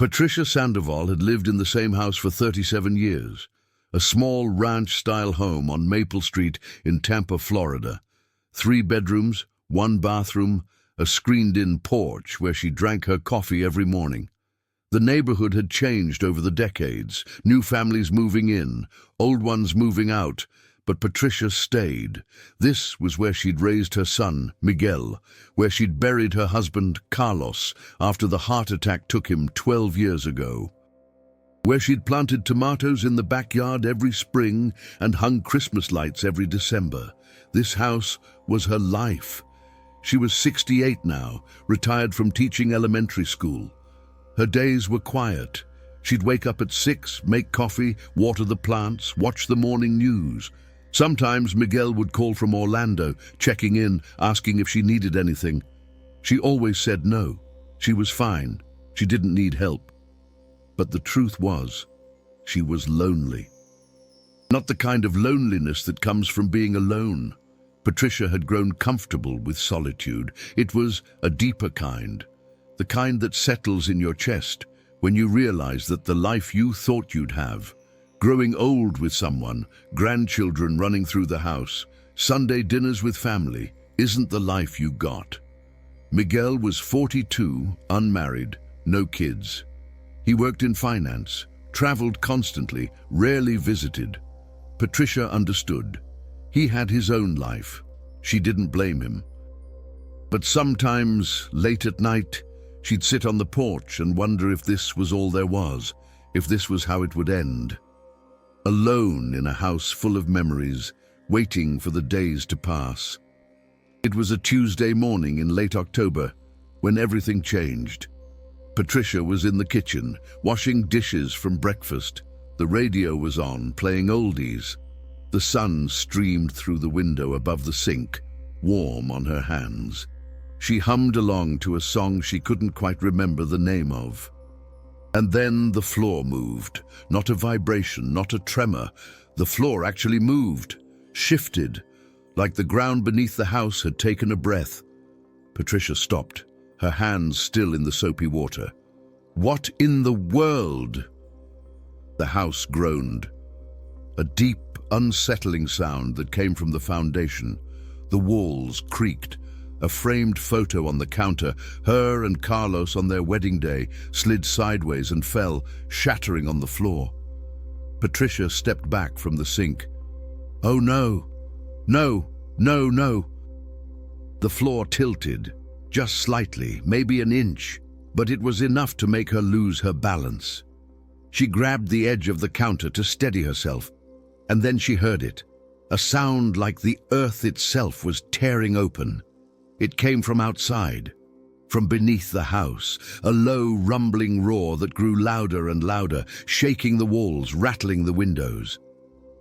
Patricia Sandoval had lived in the same house for 37 years, a small ranch-style home on Maple Street in Tampa, Florida. 3 bedrooms, 1 bathroom, a screened-in porch where she drank her coffee every morning. The neighborhood had changed over the decades, new families moving in, old ones moving out, but Patricia stayed. This was where she'd raised her son, Miguel, where she'd buried her husband, Carlos, after the heart attack took him 12 years ago. Where she'd planted tomatoes in the backyard every spring and hung Christmas lights every December. This house was her life. She was 68 now, retired from teaching elementary school. Her days were quiet. She'd wake up at 6, make coffee, water the plants, watch the morning news. Sometimes Miguel would call from Orlando, checking in, asking if she needed anything. She always said no. She was fine. She didn't need help. But the truth was, she was lonely. Not the kind of loneliness that comes from being alone. Patricia had grown comfortable with solitude. It was a deeper kind, the kind that settles in your chest when you realize that the life you thought you'd have, growing old with someone, grandchildren running through the house, Sunday dinners with family, isn't the life you got. Miguel was 42, unmarried, no kids. He worked in finance, traveled constantly, rarely visited. Patricia understood. He had his own life. She didn't blame him. But sometimes, late at night, she'd sit on the porch and wonder if this was all there was, if this was how it would end. Alone in a house full of memories, waiting for the days to pass. It was a Tuesday morning in late October when everything changed. Patricia was in the kitchen, washing dishes from breakfast. The radio was on, playing oldies. The sun streamed through the window above the sink, warm on her hands. She hummed along to a song she couldn't quite remember the name of. And then the floor moved. Not a vibration, not a tremor. The floor actually moved, shifted, like the ground beneath the house had taken a breath. Patricia stopped, her hands still in the soapy water. What in the world? The house groaned. A deep, unsettling sound that came from the foundation. The walls creaked. A framed photo on the counter, her and Carlos on their wedding day, slid sideways and fell, shattering on the floor. Patricia stepped back from the sink. Oh no, no, no, no. The floor tilted, just slightly, maybe an inch, but it was enough to make her lose her balance. She grabbed the edge of the counter to steady herself, and then she heard it, a sound like the earth itself was tearing open. It came from outside, from beneath the house, a low, rumbling roar that grew louder and louder, shaking the walls, rattling the windows.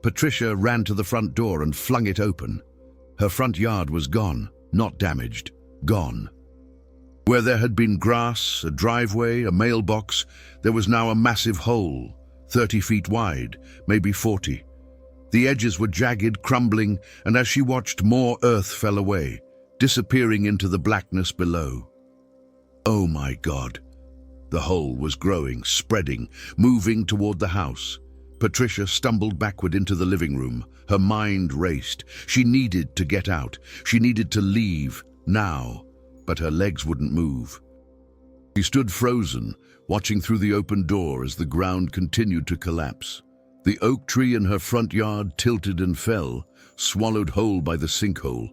Patricia ran to the front door and flung it open. Her front yard was gone, not damaged, gone. Where there had been grass, a driveway, a mailbox, there was now a massive hole, 30 feet wide, maybe 40. The edges were jagged, crumbling, and as she watched, more earth fell away, disappearing into the blackness below. Oh my God! The hole was growing, spreading, moving toward the house. Patricia stumbled backward into the living room. Her mind raced. She needed to get out. She needed to leave, now, but her legs wouldn't move. She stood frozen, watching through the open door as the ground continued to collapse. The oak tree in her front yard tilted and fell, swallowed whole by the sinkhole.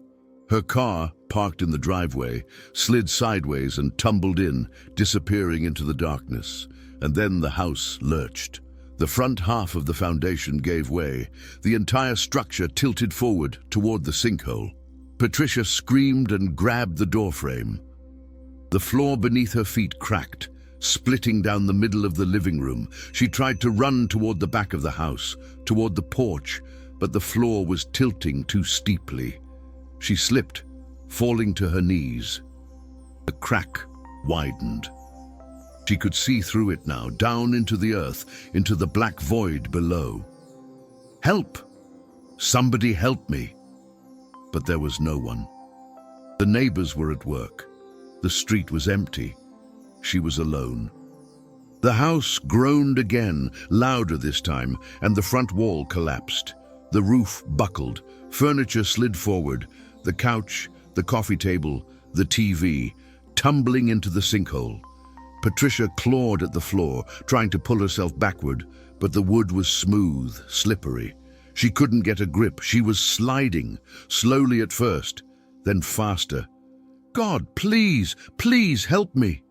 Her car, parked in the driveway, slid sideways and tumbled in, disappearing into the darkness. And then the house lurched. The front half of the foundation gave way. The entire structure tilted forward toward the sinkhole. Patricia screamed and grabbed the doorframe. The floor beneath her feet cracked, splitting down the middle of the living room. She tried to run toward the back of the house, toward the porch, but the floor was tilting too steeply. She slipped, falling to her knees. The crack widened. She could see through it now, down into the earth, into the black void below. Help! Somebody help me! But there was no one. The neighbors were at work. The street was empty. She was alone. The house groaned again, louder this time, and the front wall collapsed. The roof buckled, furniture slid forward, the couch, the coffee table, the TV, tumbling into the sinkhole. Patricia clawed at the floor, trying to pull herself backward, but the wood was smooth, slippery. She couldn't get a grip. She was sliding, slowly at first, then faster. God, please, please help me.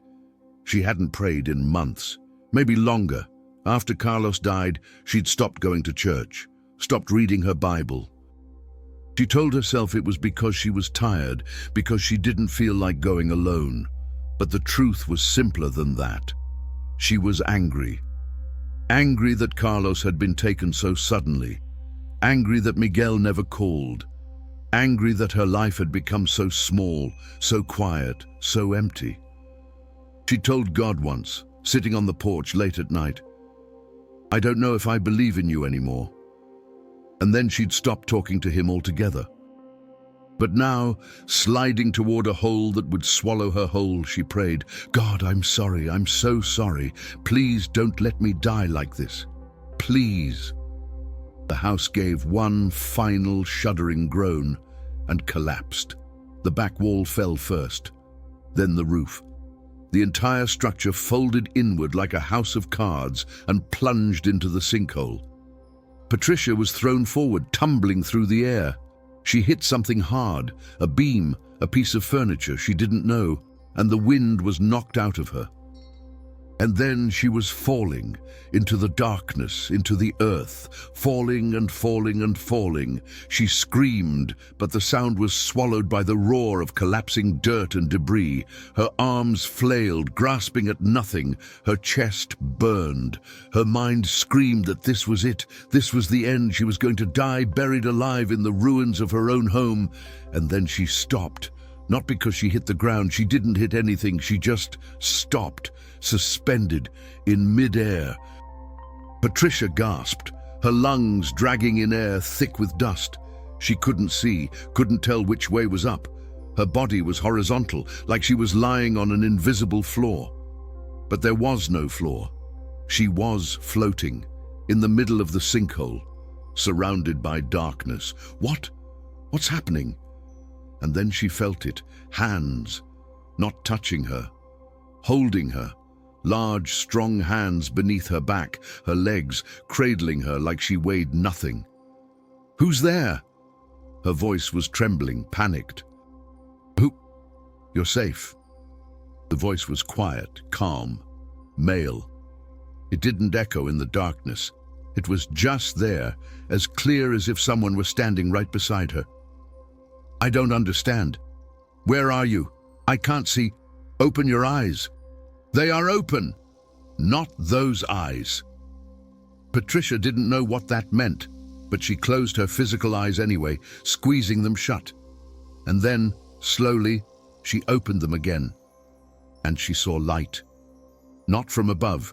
She hadn't prayed in months, maybe longer. After Carlos died, she'd stopped going to church, stopped reading her Bible. She told herself it was because she was tired, because she didn't feel like going alone. But the truth was simpler than that. She was angry. Angry that Carlos had been taken so suddenly. Angry that Miguel never called. Angry that her life had become so small, so quiet, so empty. She told God once, sitting on the porch late at night, "I don't know if I believe in you anymore." And then she'd stopped talking to him altogether. But now, sliding toward a hole that would swallow her whole, she prayed, "God, I'm sorry, I'm so sorry. Please don't let me die like this. Please." The house gave one final shuddering groan and collapsed. The back wall fell first, then the roof. The entire structure folded inward like a house of cards and plunged into the sinkhole. Patricia was thrown forward, tumbling through the air. She hit something hard, a beam, a piece of furniture she didn't know, and the wind was knocked out of her. And then she was falling into the darkness, into the earth, falling and falling and falling. She screamed, but the sound was swallowed by the roar of collapsing dirt and debris. Her arms flailed, grasping at nothing. Her chest burned. Her mind screamed that this was it. This was the end. She was going to die buried alive in the ruins of her own home. And then she stopped. Not because she hit the ground. She didn't hit anything. She just stopped, suspended in midair. Patricia gasped, her lungs dragging in air thick with dust. She couldn't see, couldn't tell which way was up. Her body was horizontal, like she was lying on an invisible floor. But there was no floor. She was floating, in the middle of the sinkhole, surrounded by darkness. What's happening? And then she felt it, hands, not touching her, holding her, large, strong hands beneath her back, her legs cradling her like she weighed nothing. "Who's there?" Her voice was trembling, panicked. "Who? You're safe." The voice was quiet, calm, male. It didn't echo in the darkness. It was just there, as clear as if someone were standing right beside her. "I don't understand. Where are you? I can't see. Open your eyes." "They are open." "Not those eyes." Patricia didn't know what that meant, but she closed her physical eyes anyway, squeezing them shut. And then, slowly, she opened them again. And she saw light. Not from above,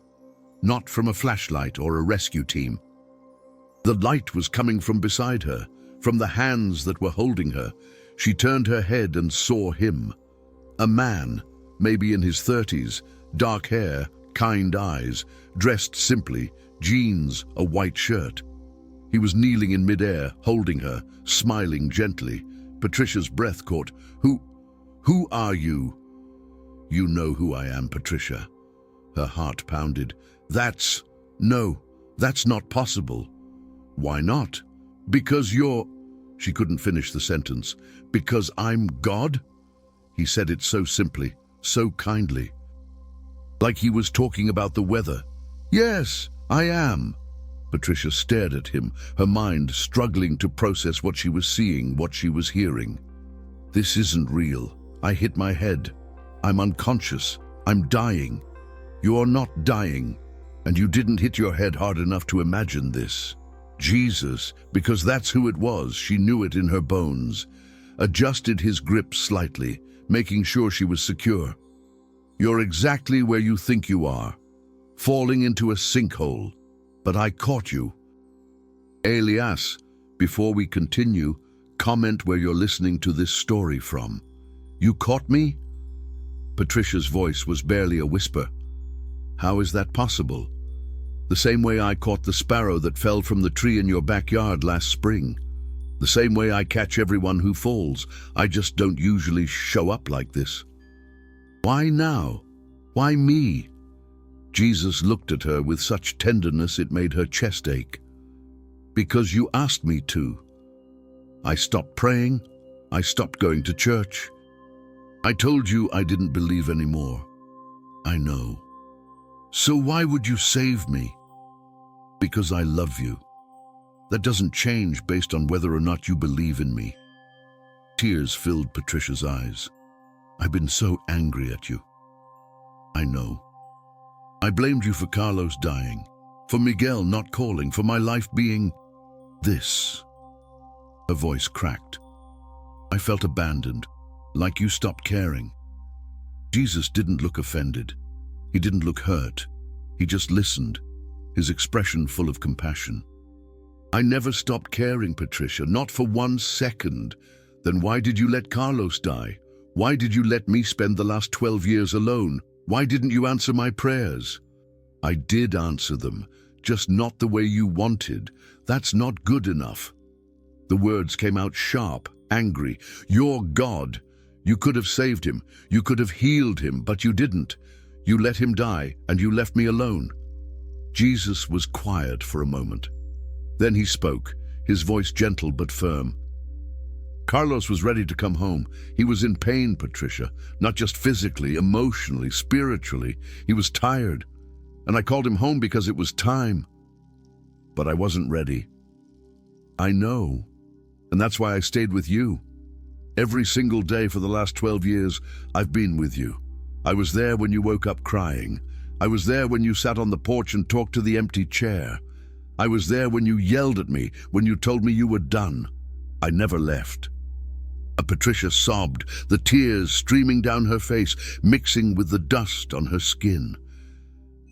not from a flashlight or a rescue team. The light was coming from beside her, from the hands that were holding her. She turned her head and saw him. A man, maybe in his 30s, dark hair, kind eyes, dressed simply, jeans, a white shirt. He was kneeling in midair, holding her, smiling gently. Patricia's breath caught. Who are you?" "You know who I am, Patricia." Her heart pounded. No, that's not possible." "Why not?" "Because you're..." She couldn't finish the sentence. "Because I'm God?" He said it so simply, so kindly. Like he was talking about the weather. "Yes, I am." Patricia stared at him, her mind struggling to process what she was seeing, what she was hearing. "This isn't real. I hit my head. I'm unconscious. I'm dying." "You're not dying, and you didn't hit your head hard enough to imagine this." Jesus, because that's who it was, she knew it in her bones, adjusted his grip slightly, making sure she was secure. "You're exactly where you think you are, falling into a sinkhole, but I caught you." Elias, before we continue, comment where you're listening to this story from. "You caught me?" Patricia's voice was barely a whisper. How is that possible? The same way I caught the sparrow that fell from the tree in your backyard last spring. The same way I catch everyone who falls. I just don't usually show up like this. Why now? Why me? Jesus looked at her with such tenderness it made her chest ache. Because you asked me to. I stopped praying. I stopped going to church. I told you I didn't believe anymore. I know. So why would you save me? Because I love you. That doesn't change based on whether or not you believe in me. Tears filled Patricia's eyes. I've been so angry at you. I know. I blamed you for Carlos dying, for Miguel not calling, for my life being this. Her voice cracked. I felt abandoned, like you stopped caring. Jesus didn't look offended. He didn't look hurt. He just listened, his expression full of compassion. I never stopped caring, Patricia, not for 1 second. Then why did you let Carlos die? Why did you let me spend the last 12 years alone? Why didn't you answer my prayers? I did answer them, just not the way you wanted. That's not good enough. The words came out sharp, angry. You're God. You could have saved him. You could have healed him, but you didn't. You let him die, and you left me alone. Jesus was quiet for a moment. Then he spoke, his voice gentle but firm. Carlos was ready to come home. He was in pain, Patricia, not just physically, emotionally, spiritually. He was tired, and I called him home because it was time. But I wasn't ready. I know, and that's why I stayed with you. Every single day for the last 12 years, I've been with you. I was there when you woke up crying. I was there when you sat on the porch and talked to the empty chair. I was there when you yelled at me, when you told me you were done. I never left. Patricia sobbed, the tears streaming down her face, mixing with the dust on her skin.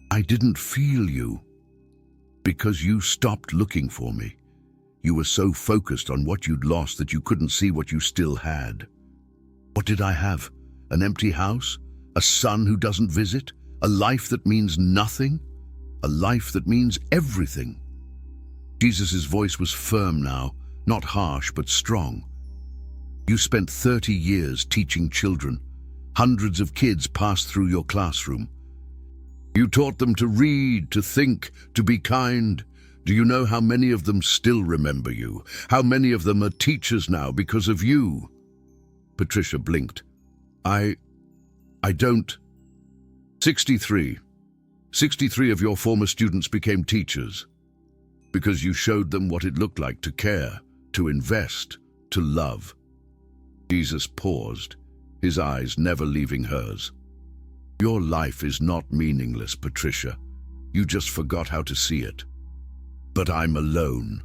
I didn't feel you, because you stopped looking for me. You were so focused on what you'd lost that you couldn't see what you still had. What did I have? An empty house? A son who doesn't visit? A life that means nothing? A life that means everything. Jesus' voice was firm now, not harsh but strong. You spent 30 years teaching children. Hundreds of kids passed through your classroom. You taught them to read, to think, to be kind. Do you know how many of them still remember you? How many of them are teachers now because of you? Patricia blinked. I don't. 63. 63 of your former students became teachers because you showed them what it looked like to care, to invest, to love. Jesus paused, his eyes never leaving hers. Your life is not meaningless, Patricia. You just forgot how to see it. But I'm alone.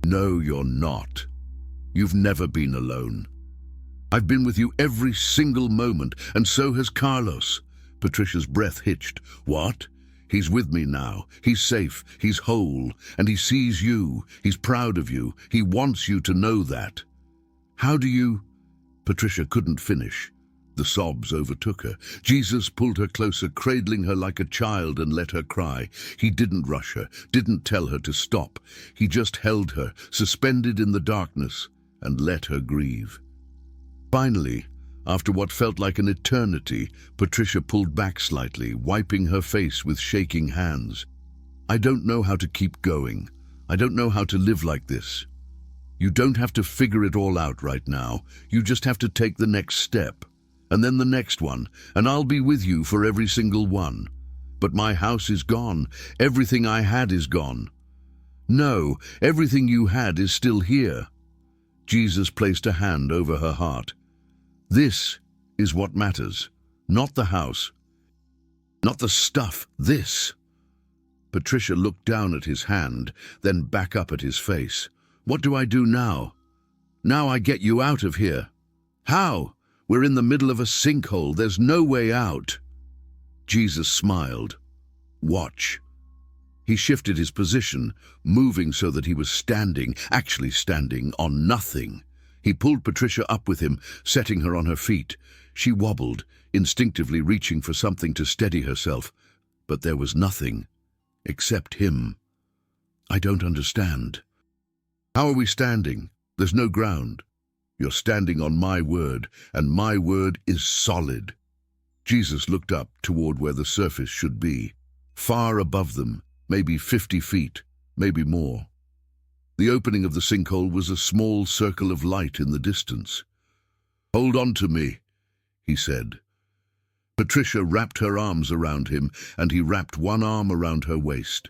No, you're not. You've never been alone. I've been with you every single moment, and so has Carlos. Patricia's breath hitched. What? He's with me now. He's safe. He's whole. And he sees you. He's proud of you. He wants you to know that. How do you... Patricia couldn't finish. The sobs overtook her. Jesus pulled her closer, cradling her like a child, and let her cry. He didn't rush her, didn't tell her to stop. He just held her, suspended in the darkness, and let her grieve. Finally, after what felt like an eternity, Patricia pulled back slightly, wiping her face with shaking hands. I don't know how to keep going. I don't know how to live like this. You don't have to figure it all out right now. You just have to take the next step, and then the next one, and I'll be with you for every single one. But my house is gone. Everything I had is gone. No, everything you had is still here. Jesus placed a hand over her heart. This is what matters, not the house, not the stuff, this. Patricia looked down at his hand, then back up at his face. What do I do now? Now I get you out of here. How? We're in the middle of a sinkhole. There's no way out. Jesus smiled. Watch. He shifted his position, moving so that he was standing, actually standing on nothing. He pulled Patricia up with him, setting her on her feet. She wobbled, instinctively reaching for something to steady herself. but there was nothing except him. I don't understand. How are we standing? There's no ground. You're standing on my word, and my word is solid. Jesus looked up toward where the surface should be, far above them, maybe 50 feet, maybe more. The opening of the sinkhole was a small circle of light in the distance. "Hold on to me," he said. Patricia wrapped her arms around him, and he wrapped one arm around her waist.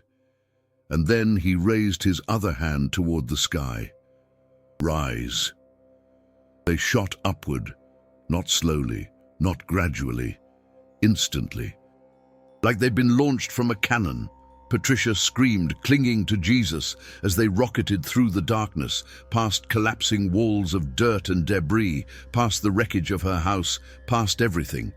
And then he raised his other hand toward the sky. "Rise." They shot upward, not slowly, not gradually, instantly. Like they'd been launched from a cannon, Patricia screamed, clinging to Jesus as they rocketed through the darkness, past collapsing walls of dirt and debris, past the wreckage of her house, past everything.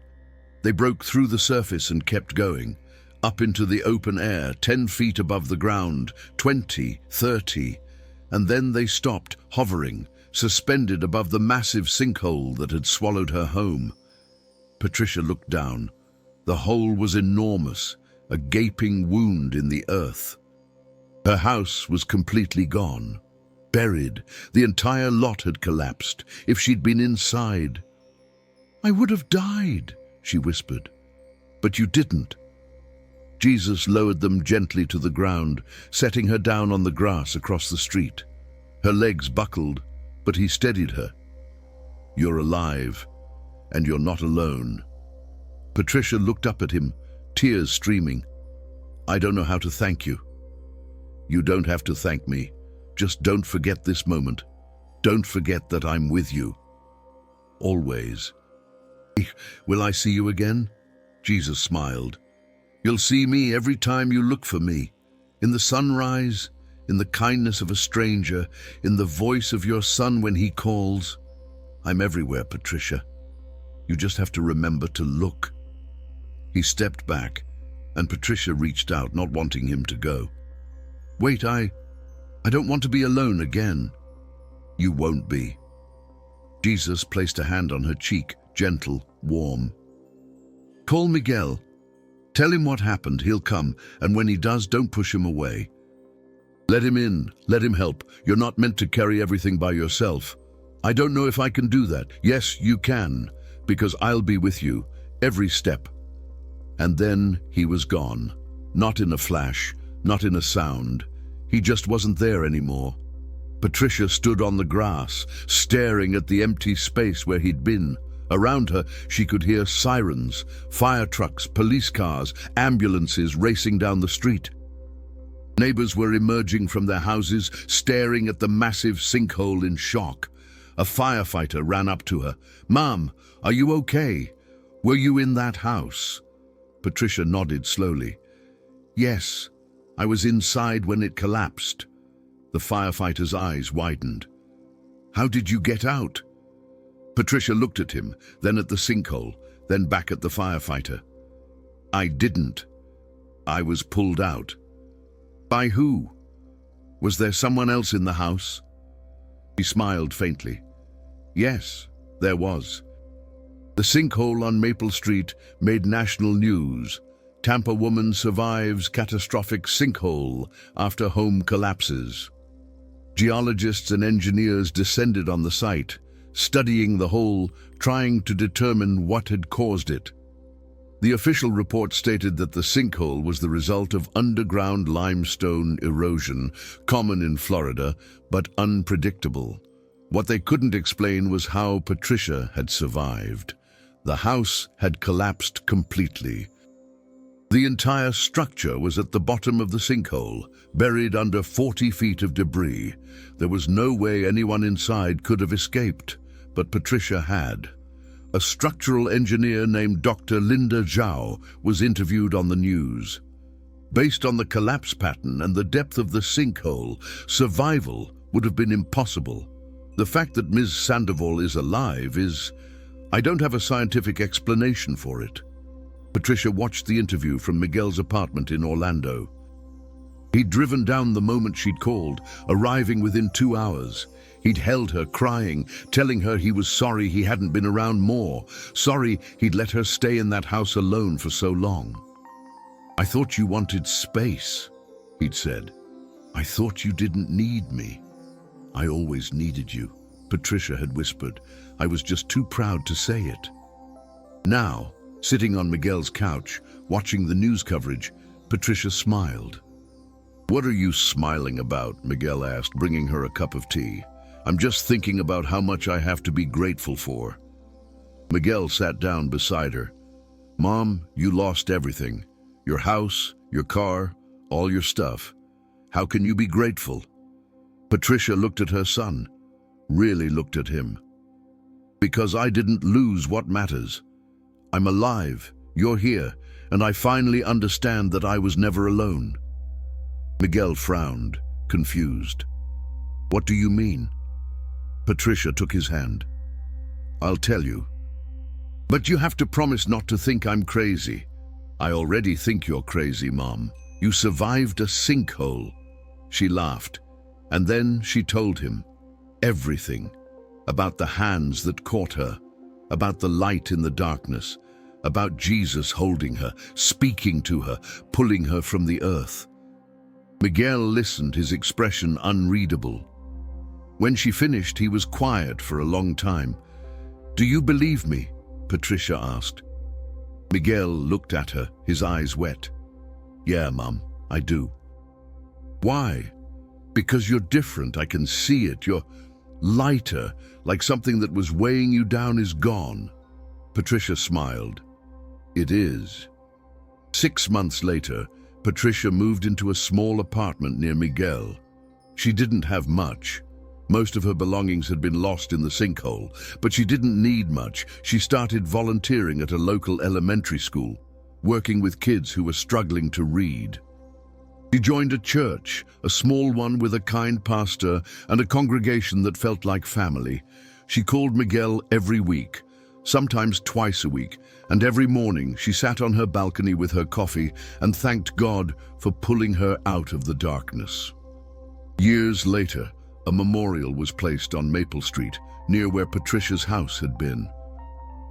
They broke through the surface and kept going, up into the open air, 10 feet above the ground, 20, 30, and then they stopped, hovering, suspended above the massive sinkhole that had swallowed her home. Patricia looked down. The hole was enormous, a gaping wound in the earth. Her house was completely gone, buried. The entire lot had collapsed. If she'd been inside, "I would have died," she whispered. "But you didn't." Jesus lowered them gently to the ground, setting her down on the grass across the street. Her legs buckled, but he steadied her. "You're alive, and you're not alone." Patricia looked up at him, tears streaming. "I don't know how to thank you." "You don't have to thank me. Just don't forget this moment. Don't forget that I'm with you. Always." "Will I see you again?" Jesus smiled. "You'll see me every time you look for me. In the sunrise, in the kindness of a stranger, in the voice of your son when he calls. I'm everywhere, Patricia. You just have to remember to look." He stepped back, and Patricia reached out, not wanting him to go. "Wait, I don't want to be alone again." "You won't be." Jesus placed a hand on her cheek, gentle, warm. "Call Miguel. Tell him what happened. He'll come, and when he does, don't push him away. Let him in. Let him help. You're not meant to carry everything by yourself. I don't know if I can do that. Yes, you can, because I'll be with you, every step." And then he was gone. Not in a flash, not in a sound. He just wasn't there anymore. Patricia stood on the grass, staring at the empty space where he'd been. Around her, she could hear sirens, fire trucks, police cars, ambulances racing down the street. Neighbors were emerging from their houses, staring at the massive sinkhole in shock. A firefighter ran up to her. "Mom, are you okay? Were you in that house?" Patricia nodded slowly. "Yes, I was inside when it collapsed." The firefighter's eyes widened. "How did you get out?" Patricia looked at him, then at the sinkhole, then back at the firefighter. "I didn't. I was pulled out." "By who? Was there someone else in the house?" He smiled faintly. "Yes, there was." The sinkhole on Maple Street made national news. Tampa woman survives catastrophic sinkhole after home collapses. Geologists and engineers descended on the site, studying the hole, trying to determine what had caused it. The official report stated that the sinkhole was the result of underground limestone erosion, common in Florida, but unpredictable. What they couldn't explain was how Patricia had survived. The house had collapsed completely. The entire structure was at the bottom of the sinkhole, buried under 40 feet of debris. There was no way anyone inside could have escaped, but Patricia had. A structural engineer named Dr. Linda Zhao was interviewed on the news. Based on the collapse pattern and the depth of the sinkhole, survival would have been impossible. The fact that Ms. Sandoval is alive I don't have a scientific explanation for it. Patricia watched the interview from Miguel's apartment in Orlando. He'd driven down the moment she'd called, arriving within 2 hours. He'd held her, crying, telling her he was sorry he hadn't been around more, sorry he'd let her stay in that house alone for so long. "I thought you wanted space," he'd said. "I thought you didn't need me." "I always needed you," Patricia had whispered. "I was just too proud to say it." Now, sitting on Miguel's couch, watching the news coverage, Patricia smiled. "What are you smiling about?" Miguel asked, bringing her a cup of tea. "I'm just thinking about how much I have to be grateful for." Miguel sat down beside her. "Mom, you lost everything. Your house, your car, all your stuff. How can you be grateful?" Patricia looked at her son, really looked at him. "Because I didn't lose what matters. I'm alive, you're here, and I finally understand that I was never alone." Miguel frowned, confused. "What do you mean?" Patricia took his hand. "I'll tell you. But you have to promise not to think I'm crazy." "I already think you're crazy, Mom. You survived a sinkhole." She laughed, and then she told him everything. About the hands that caught her, about the light in the darkness, about Jesus holding her, speaking to her, pulling her from the earth. Miguel listened, his expression unreadable. When she finished, he was quiet for a long time. "Do you believe me?" Patricia asked. Miguel looked at her, his eyes wet. "Yeah, Mom, I do." "Why?" "Because you're different, I can see it. You're lighter, like something that was weighing you down is gone." Patricia smiled. "It is." 6 months later, Patricia moved into a small apartment near Miguel. She didn't have much. Most of her belongings had been lost in the sinkhole, but she didn't need much. She started volunteering at a local elementary school, working with kids who were struggling to read. She joined a church, a small one with a kind pastor and a congregation that felt like family. She called Miguel every week, sometimes twice a week, and every morning she sat on her balcony with her coffee and thanked God for pulling her out of the darkness. Years later, a memorial was placed on Maple Street, near where Patricia's house had been.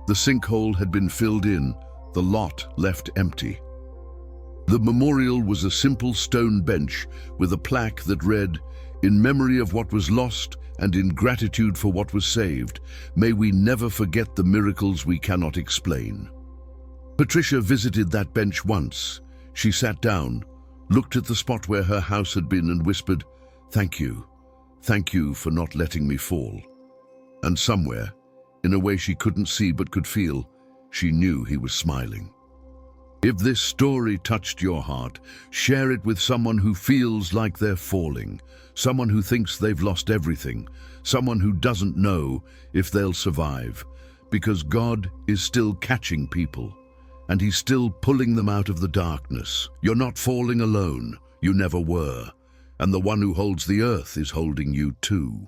The sinkhole had been filled in, the lot left empty. The memorial was a simple stone bench with a plaque that read, "In memory of what was lost and in gratitude for what was saved, may we never forget the miracles we cannot explain." Patricia visited that bench once. She sat down, looked at the spot where her house had been and whispered, "Thank you. Thank you for not letting me fall." And somewhere, in a way she couldn't see but could feel, she knew he was smiling. If this story touched your heart, share it with someone who feels like they're falling, someone who thinks they've lost everything, someone who doesn't know if they'll survive, because God is still catching people, and He's still pulling them out of the darkness. You're not falling alone, you never were, and the one who holds the earth is holding you too.